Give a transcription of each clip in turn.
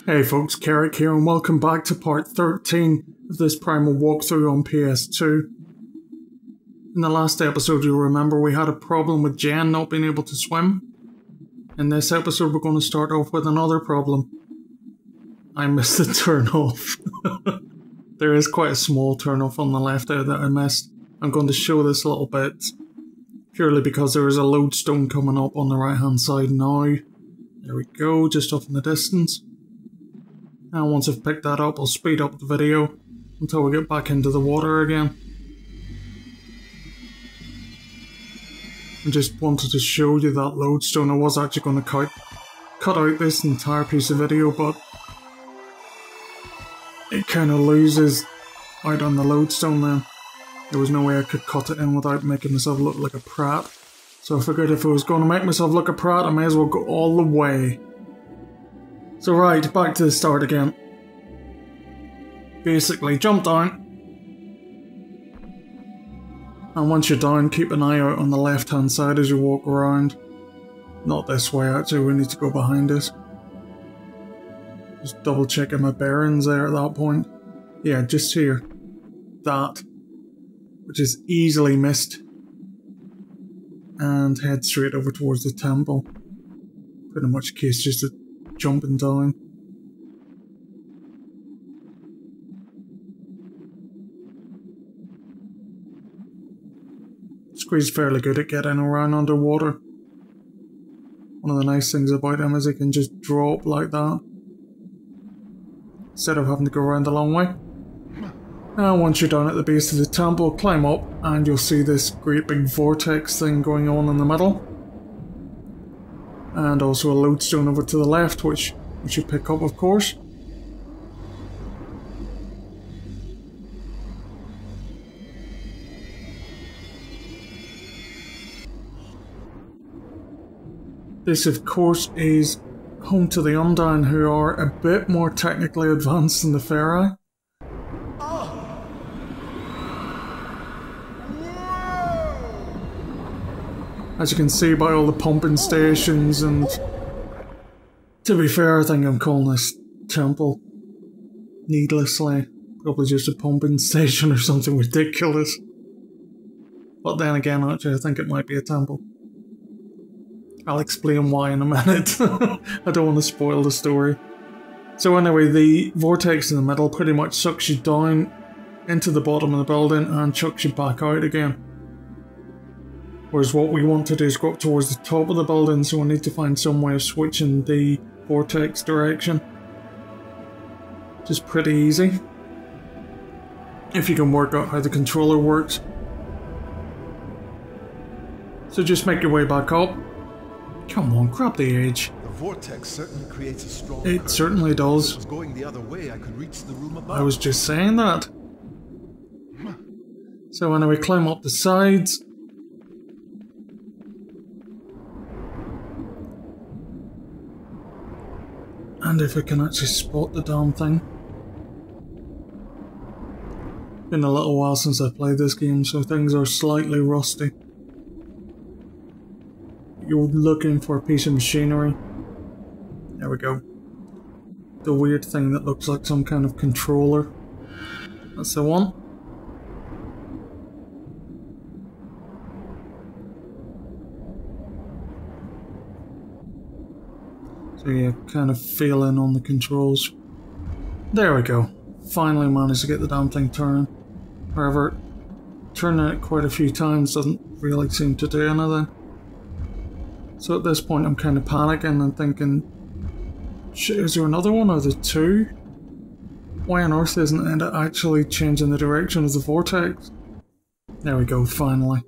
Hey folks, Keric here and welcome back to part 13 of this Primal walkthrough on PS2. In the last episode you'll remember we had a problem with Jen not being able to swim. In this episode we're going to start off with another problem. I missed the turn off. There is quite a small turn off on the left there that I missed. I'm going to show this a little bit purely because there is a lodestone coming up on the right hand side now. There we go, just off in the distance. And once I've picked that up, I'll speed up the video until we get back into the water again. I just wanted to show you that lodestone. I was actually going to cut out this entire piece of video, but it kind of loses out on the lodestone then. There was no way I could cut it in without making myself look like a prat. So I figured if I was going to make myself look a prat, I may as well go all the way. So right, back to the start again. Basically, jump down. And once you're down, keep an eye out on the left hand side as you walk around. Not this way actually, we need to go behind it. Just double checking my bearings there at that point. Yeah, just here. That. Which is easily missed. And head straight over towards the temple. Pretty much a case just of jumping down. Squee's fairly good at getting around underwater. One of the nice things about him is he can just drop like that, instead of having to go around a long way. And once you're down at the base of the temple, climb up and you'll see this great big vortex thing going on in the middle. And also a lodestone over to the left, which you pick up of course. This of course is home to the Undying, who are a bit more technically advanced than the Feri. As you can see by all the pumping stations, and to be fair I think I'm calling this temple needlessly. Probably just a pumping station or something ridiculous. But then again actually I think it might be a temple. I'll explain why in a minute. I don't want to spoil the story. So anyway, the vortex in the middle pretty much sucks you down into the bottom of the building and chucks you back out again. Whereas what we want to do is go up towards the top of the building, so we need to find some way of switching the vortex direction. Which is pretty easy, if you can work out how the controller works. So just make your way back up. Come on, grab the edge. The vortex certainly creates a strong It current. certainly does. If it was going the other way, I could reach the room above. I was just saying that. So anyway, climb up the sides. And if I can actually spot the damn thing. Been a little while since I played this game, so things are slightly rusty. You're looking for a piece of machinery. There we go. The weird thing that looks like some kind of controller. That's the one. So yeah, kind of feeling on the controls. There we go. Finally managed to get the damn thing turning. However, turning it quite a few times doesn't really seem to do anything. So at this point I'm kind of panicking and thinking, shit, is there another one? Are there two? Why on earth isn't it actually changing the direction of the vortex? There we go, finally.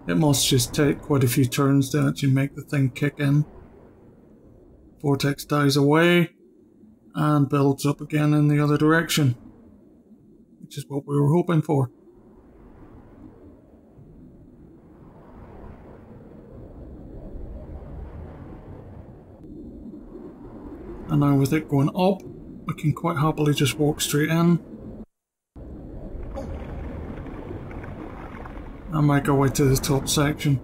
It must just take quite a few turns to actually make the thing kick in. Vortex dies away and builds up again in the other direction, which is what we were hoping for. And now with it going up, we can quite happily just walk straight in. I might go way to the top section.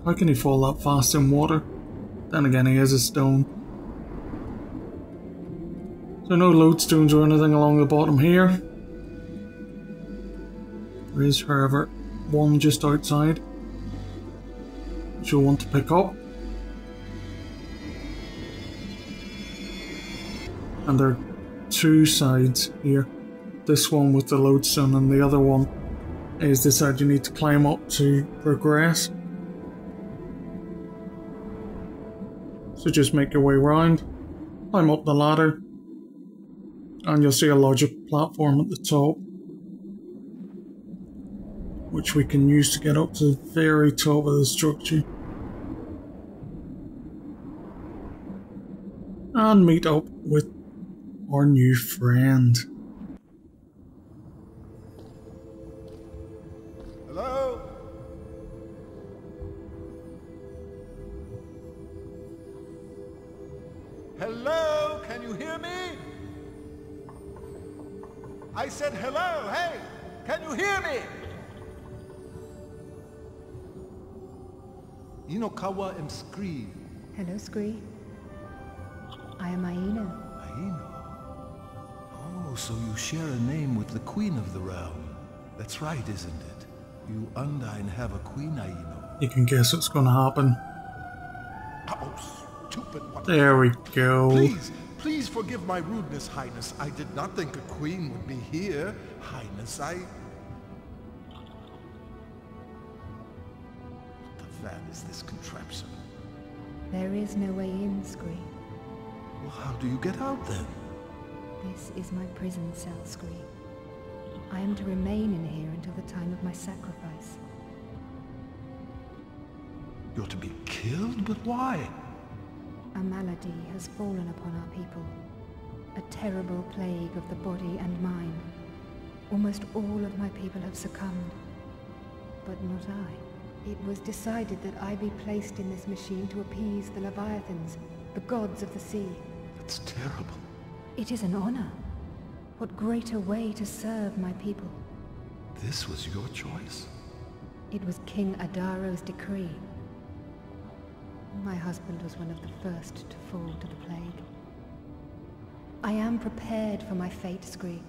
How can he fall that fast in water? Then again, he is a stone. There are no lodestones or anything along the bottom here. There is, however, one just outside, which you'll want to pick up. And there are two sides here. This one with the lodestone, and the other one is the side you need to climb up to progress. So just make your way round, climb up the ladder, and you'll see a larger platform at the top, which we can use to get up to the very top of the structure. And meet up with our new friend. Hello? Hello? Can you hear me? I said hello. Hey, can you hear me? Inokawa am Scree. Hello, Scree. I am Aino. Aino? Oh, so you share a name with the Queen of the Realm. That's right, isn't it? You Undine have a Queen, Aino. You can guess what's going to happen. Oh, stupid one. There we go. Please forgive my rudeness, Highness. I did not think a queen would be here. Highness, What the van is this contraption? There is no way in, Scree. Well, how do you get out then? This is my prison cell, Scree. I am to remain in here until the time of my sacrifice. You're to be killed? But why? A malady has fallen upon our people. A terrible plague of the body and mind. Almost all of my people have succumbed. But not I. It was decided that I be placed in this machine to appease the Leviathans, the gods of the sea. That's terrible. It is an honor. What greater way to serve my people? This was your choice? It was King Adaro's decree. My husband was one of the first to fall to the plague. I am prepared for my fate, Scree.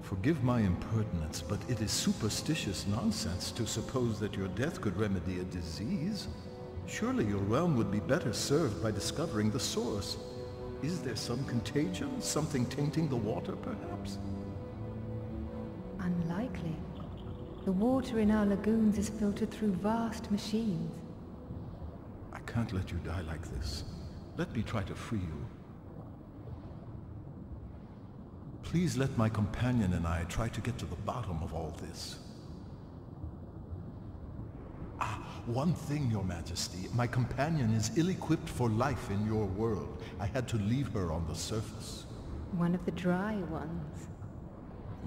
Forgive my impertinence, but it is superstitious nonsense to suppose that your death could remedy a disease. Surely your realm would be better served by discovering the source. Is there some contagion? Something tainting the water, perhaps? Unlikely. The water in our lagoons is filtered through vast machines. I can't let you die like this. Let me try to free you. Please let my companion and I try to get to the bottom of all this. One thing, Your Majesty. My companion is ill-equipped for life in your world. I had to leave her on the surface. One of the dry ones.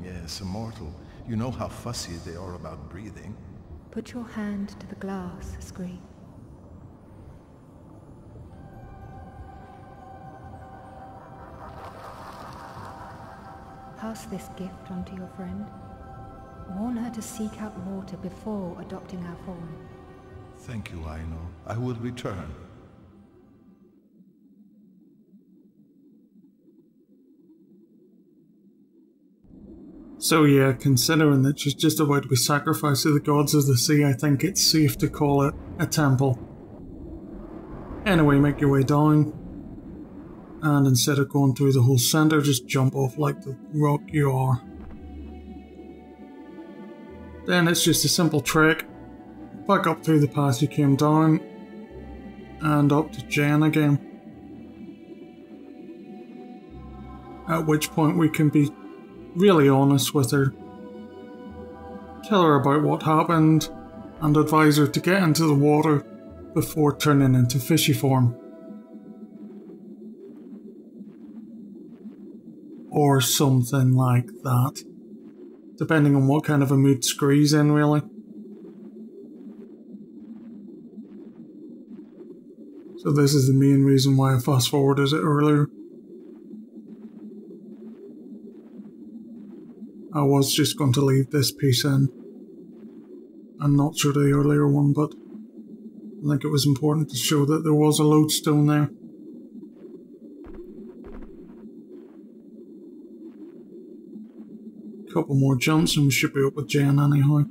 Yes, immortal. You know how fussy they are about breathing. Put your hand to the glass, Scree. Pass this gift on to your friend. Warn her to seek out water before adopting our form. Thank you, Aino. I will return. So yeah, considering that she's just about to be sacrificed to the gods of the sea, I think it's safe to call it a temple. Anyway, make your way down, and instead of going through the whole centre, just jump off like the rock you are. Then it's just a simple trek, back up through the path you came down, and up to Jen again. At which point we can be really honest with her, tell her about what happened, and advise her to get into the water before turning into fishy form. Or something like that, depending on what kind of a mood Scree's in, really. So this is the main reason why I fast forwarded it earlier. I was just going to leave this piece in, and not show the earlier one, but I think it was important to show that there was a lodestone there. Couple more jumps and we should be up with Jen anyhow.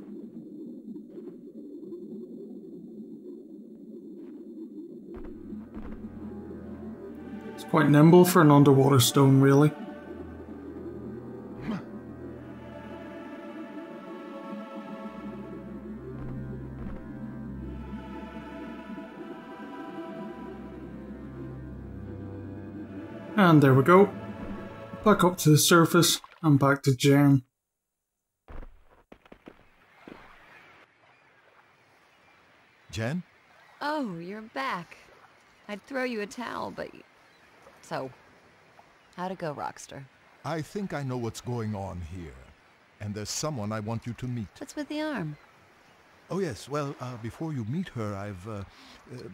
It's quite nimble for an underwater stone, really. And there we go. Back up to the surface and back to Jen. Jen? Oh, you're back. I'd throw you a towel, but... So, how'd it go, Rockster? I think I know what's going on here. And there's someone I want you to meet. What's with the arm? Oh yes, well, before you meet her, I've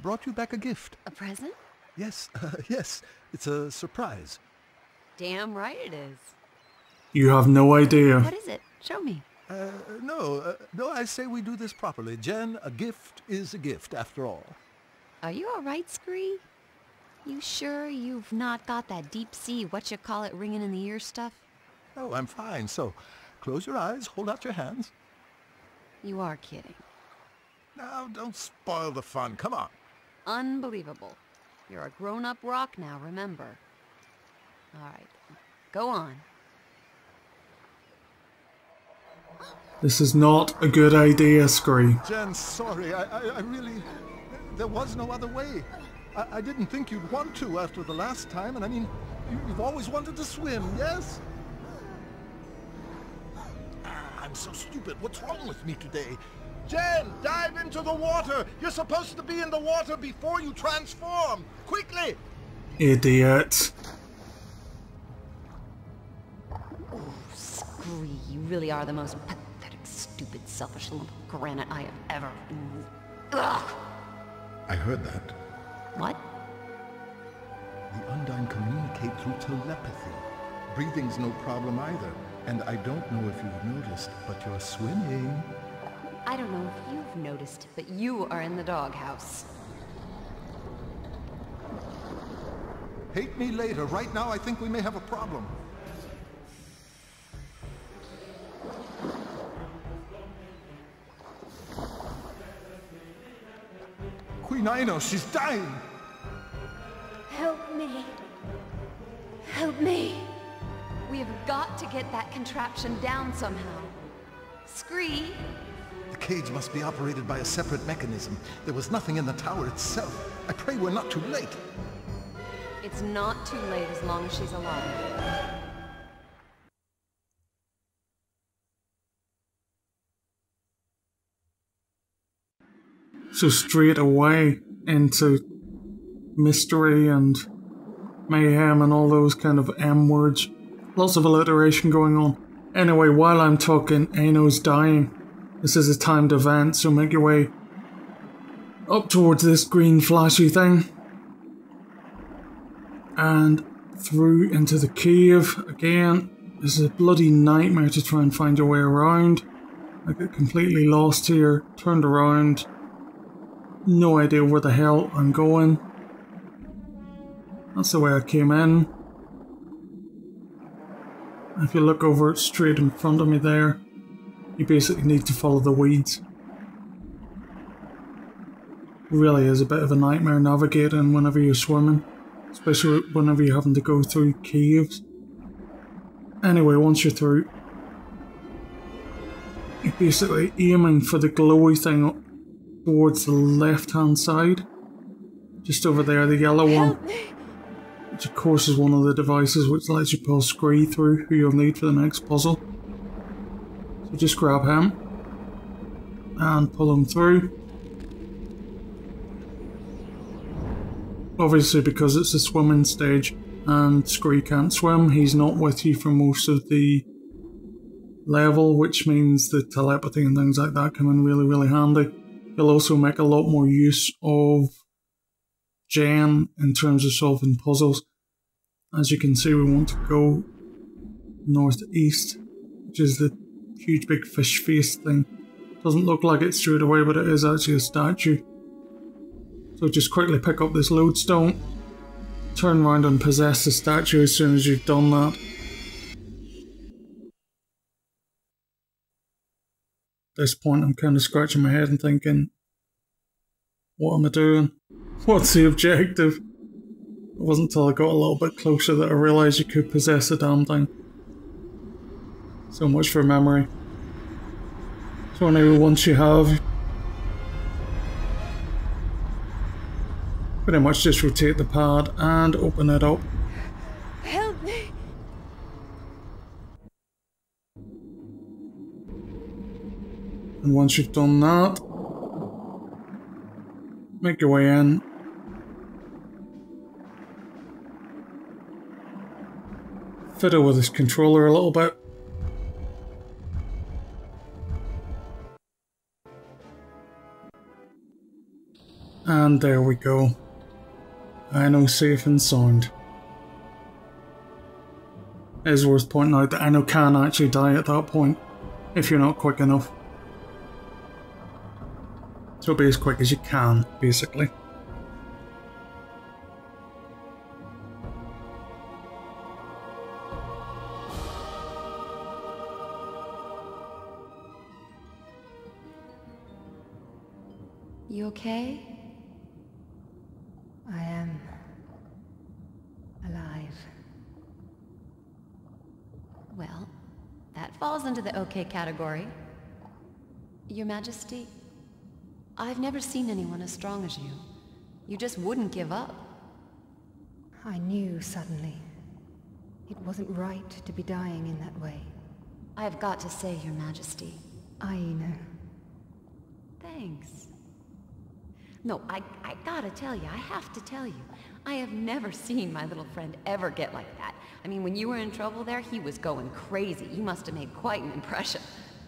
brought you back a gift. A present? Yes, yes. It's a surprise. Damn right it is. You have no idea. What is it? Show me. No, I say we do this properly. Jen, a gift is a gift, after all. Are you alright, Scree? You sure you've not got that deep-sea whatcha-call-it ringing in the ear stuff? Oh, I'm fine. So, close your eyes, hold out your hands. You are kidding. Now, don't spoil the fun. Come on. Unbelievable. You're a grown-up rock now, remember. Alright, go on. This is not a good idea, Scree. Jen, sorry. I really... There was no other way. I didn't think you'd want to after the last time, and I mean, you've always wanted to swim, yes? I'm so stupid. What's wrong with me today? Jen, dive into the water! You're supposed to be in the water before you transform! Quickly! Idiot. Oh, Scree, you really are the most pathetic, stupid, selfish lump of granite I have ever... Ugh! I heard that. What? The Undine communicate through telepathy. Breathing's no problem either. And I don't know if you've noticed, but you're swimming. I don't know if you've noticed, but you are in the doghouse. Hate me later. Right now, I think we may have a problem. Queen Ino, she's dying! Help me. Help me. We have got to get that contraption down somehow. Scree? The cage must be operated by a separate mechanism. There was nothing in the tower itself. I pray we're not too late. It's not too late as long as she's alive. So straight away into mystery and mayhem and all those kind of M words. Lots of alliteration going on. Anyway, while I'm talking, Aino's dying. This is a timed event, so make your way up towards this green flashy thing. And through into the cave again. This is a bloody nightmare to try and find your way around. I get completely lost here, turned around. No idea where the hell I'm going. That's the way I came in. If you look over straight in front of me there, you basically need to follow the weeds. It really is a bit of a nightmare navigating whenever you're swimming, especially whenever you're having to go through caves. Anyway, once you're through, you're basically aiming for the glowy thing towards the left hand side. Just over there, the yellow one. Which of course is one of the devices which lets you pull Scree through, who you'll need for the next puzzle. So just grab him and pull him through. Obviously, because it's a swimming stage and Scree can't swim, he's not with you for most of the level, which means the telepathy and things like that come in really, really handy. You'll also make a lot more use of Jen in terms of solving puzzles. As you can see, we want to go northeast, which is the huge big fish face thing. Doesn't look like it straight away, but it is actually a statue. So just quickly pick up this lodestone, turn around and possess the statue as soon as you've done that. this point I'm kind of scratching my head and thinking, what am I doing? What's the objective? It wasn't until I got a little bit closer that I realised you could possess the damn thing. So much for memory. So anyway, once you have, pretty much just rotate the pad and open it up. Help me! And once you've done that, make your way in. Fiddle with this controller a little bit. And there we go. I know, safe and sound. It is worth pointing out that I know can actually die at that point, if you're not quick enough. So be as quick as you can, basically. You okay? I am alive. Well, that falls into the okay category. Your Majesty, I've never seen anyone as strong as you. You just wouldn't give up. I knew suddenly. It wasn't right to be dying in that way. I've got to say, Your Majesty. I know. Thanks. No, I gotta tell you, I have to tell you, I have never seen my little friend ever get like that. I mean, when you were in trouble there, he was going crazy. You must have made quite an impression.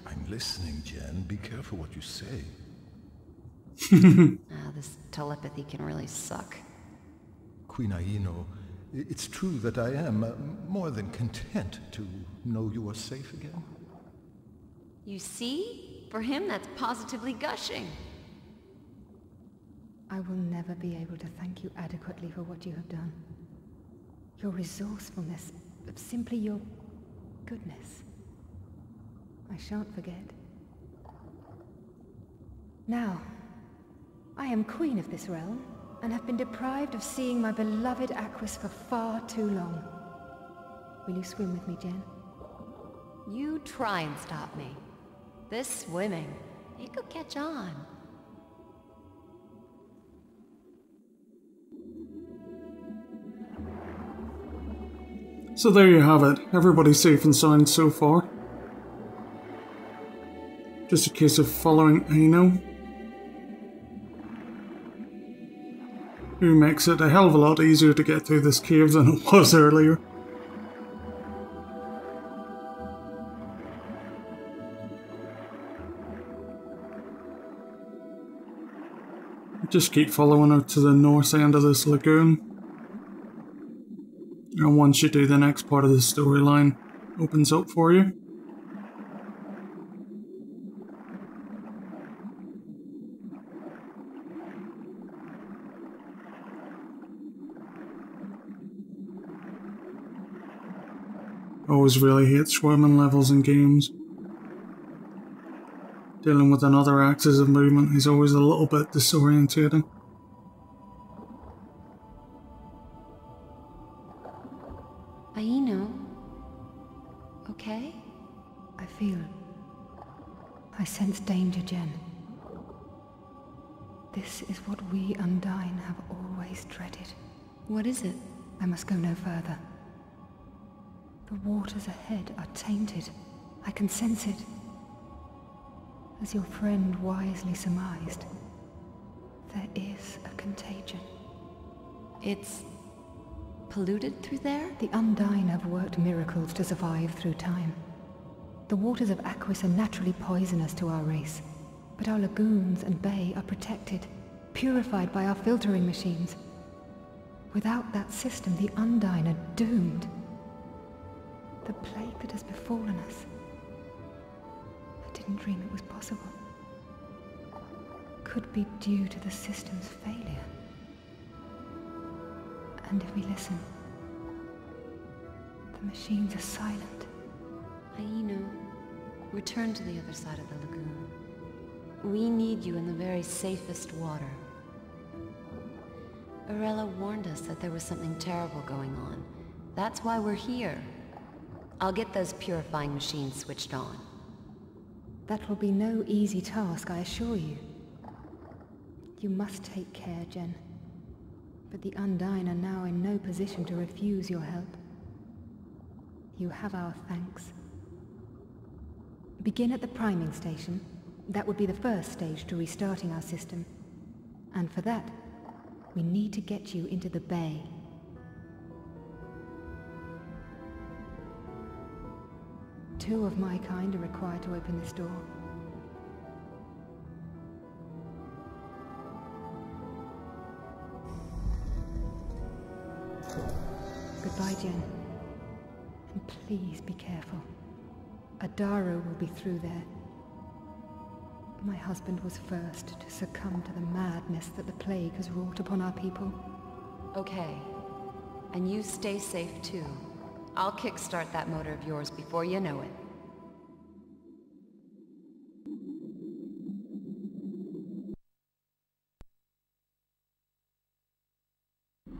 I'm listening, Jen. Be careful what you say. This telepathy can really suck. Queen Aino, it's true that I am more than content to know you are safe again. You see? For him, that's positively gushing. I will never be able to thank you adequately for what you have done. Your resourcefulness, simply your goodness. I shan't forget. Now, I am queen of this realm, and have been deprived of seeing my beloved Aquis for far too long. Will you swim with me, Jen? You try and stop me. This swimming, it could catch on. So there you have it. Everybody's safe and sound so far. Just a case of following Aino, who makes it a hell of a lot easier to get through this cave than it was earlier. Just keep following her to the north end of this lagoon. And once you do, the next part of the storyline opens up for you. Always really hate swimming levels in games. Dealing with another axis of movement is always a little bit disorientating. Aino, okay? I sense danger, Jen. This is what we Undyne have always dreaded. What is it? I must go no further. The waters ahead are tainted. I can sense it. As your friend wisely surmised, there is a contagion. It's polluted through there? The Undyne have worked miracles to survive through time. The waters of Aquis are naturally poisonous to our race, but our lagoons and bay are protected, purified by our filtering machines. Without that system, the Undyne are doomed. The plague that has befallen us, I didn't dream it was possible, could be due to the system's failure. And if we listen, the machines are silent. Aino, return to the other side of the lagoon. We need you in the very safest water. Arella warned us that there was something terrible going on. That's why we're here. I'll get those purifying machines switched on. That will be no easy task, I assure you. You must take care, Jen. But the Undyne are now in no position to refuse your help. You have our thanks. Begin at the priming station. That would be the first stage to restarting our system. And for that, we need to get you into the bay. Two of my kind are required to open this door. Goodbye, Jen. And please be careful. Adaro will be through there. My husband was first to succumb to the madness that the plague has wrought upon our people. Okay. And you stay safe too. I'll kickstart that motor of yours before you know it.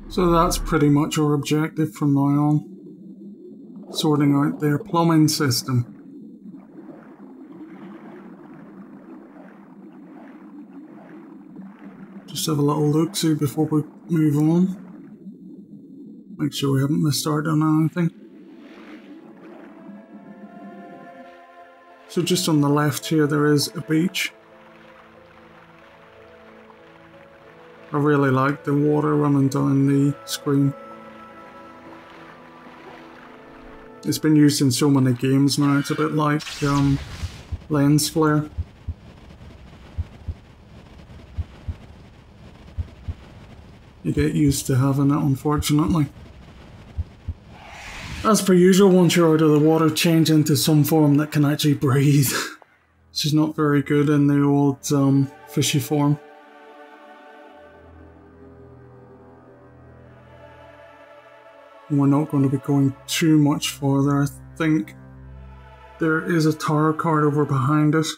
So that's pretty much our objective from now on. Sorting out their plumbing system. Just have a little look-see before we move on. Make sure we haven't missed out on anything. So just on the left here there is a beach. I really like the water running down the screen. It's been used in so many games now, it's a bit like lens flare. You get used to having it, unfortunately. As per usual, once you're out of the water, change into some form that can actually breathe. Which is not very good in the old fishy form. We're not going to be going too much farther. I think there is a tarot card over behind us.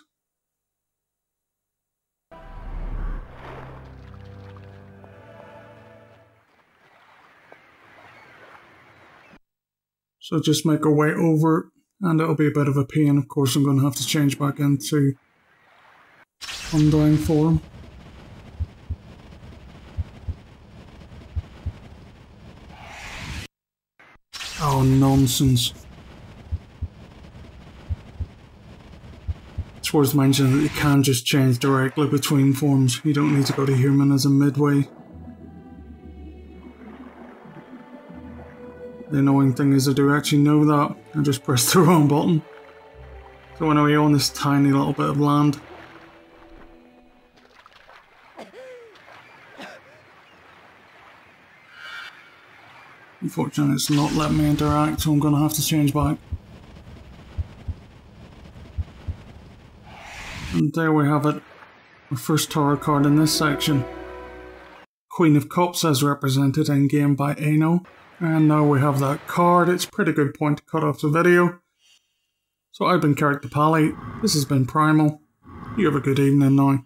So just make our way over, and it'll be a bit of a pain. Of course, I'm going to have to change back into Undyne form. Oh, nonsense. It's worth mentioning that you can just change directly between forms. You don't need to go to human as a midway. The annoying thing is I do actually know that. I just pressed the wrong button. So when we own this tiny little bit of land. Unfortunately, it's not letting me interact, so I'm going to have to change back. And there we have it. Our first tarot card in this section. Queen of Cups as represented in game by Ano. And now we have that card. It's a pretty good point to cut off the video. So I've been Keric the Pally. This has been Primal. You have a good evening now.